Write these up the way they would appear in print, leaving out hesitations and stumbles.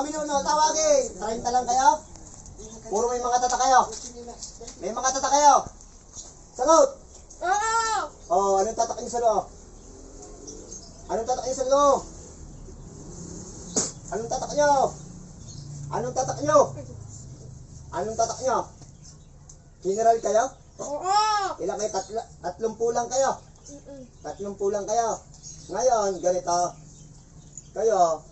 pinuno, tawagin. 30 lang kayo? Puro may mga tata kayo. May mga tata kayo. Sagot! Oo! Oh, anong tatak niyo sa loob? Anong tatak niyo sa loob? Anong tatak niyo? Anong tatak niyo? Anong tatak niyo? General kayo? Oo! Ilang kayo? 30 lang kayo. 30 lang kayo. Ngayon, ganito. Kayo,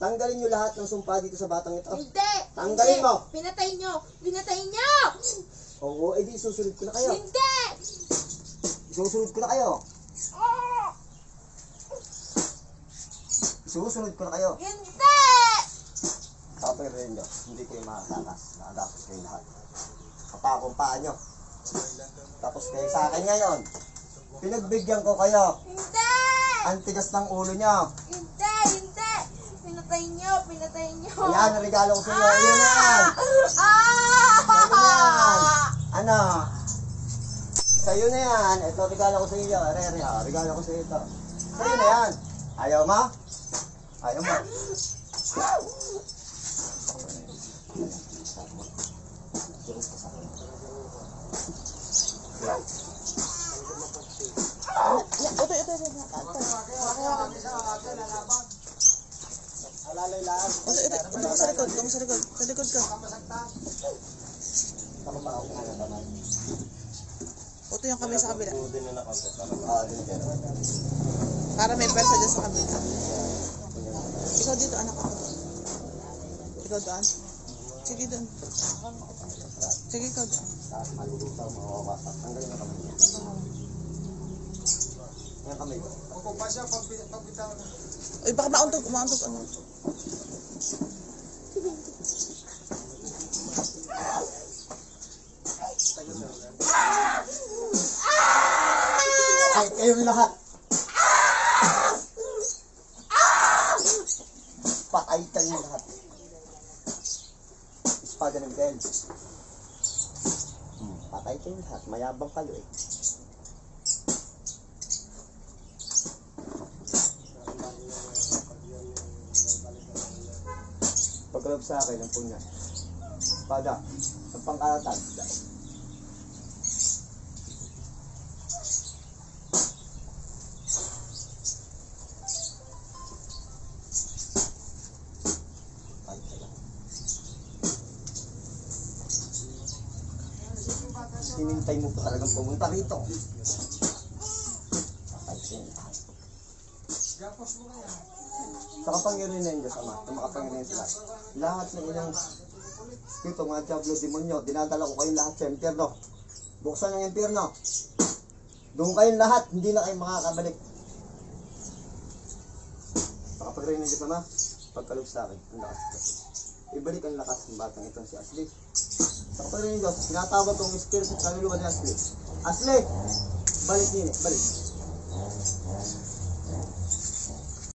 tanggalin nyo lahat ng sumpa dito sa batang ito. Hindi! Tanggalin Hindi. mo. Pinatay nyo! Pinatay nyo! Oo, edi susunod ko na kayo. Hindi! Susunod ko na kayo. Susunod ko na kayo. Hindi! Kapag rin nyo, hindi kayo makakakas. Nakadapos kayo lahat. Kapakong paa nyo. Tapos kayo sa akin ngayon. Pinagbigyan ko kayo. Hindi! Ang tigas ng ulo nyo. Hindi! Hindi! Pinatay nyo! Pinatay nyo! Ayan, ang regalo ko sa inyo. Ayan na yan. Sa'yo na yan. Ano? Sa'yo na yan. Ito, regalo ko sa inyo. Rere, ha. Regalo ko sa inyo ito. Sa'yo na yan. Ayaw mo? Ayaw mo? Alalay lang. Ito sa likod, sa likod. Sa likod ka. Ako pa ako naman. Ito yung kami sa kabila. Din na konti para. Para may pwersa dyan sa kabila. Ikaw dito, anak ako. Ikaw doon. Sige doon. Sige, ikaw doon. Tapos malulusaw, mawawasa. Tanggalin na kamay niya. Yan kamay ko. Opo pa siya pagbitaw na. Uy, baka mauntog ano. Ay, kayong lahat. Patay kayong lahat. Espada ng bell. Patay kayong lahat. Mayabang kayo eh. Pagkalab sa akin ang punya. Espada. Ang pangkalatan. Hinintay mo pa talagang pumunta rito. Sa kapangyarihan na yung Diyos Ama, sa makapangyarihan sila. Lahat ng ilang spirito, mga diablo, demonyo, dinadala ko kayong lahat sa impyerno. Buksan ang impyerno. Doon kayong lahat, hindi na kayo makakabalik. Sa kapangyarihan ng Diyos Ama, pagkalog sa akin, ang lakas ko. Ibalik ang lakas ng batang ito si Ashley. Sa kapangyarihan ng Diyos, tinatawag kong espiritu sa kaluluwa ni Ashley. Ashley! Balik nini, balik.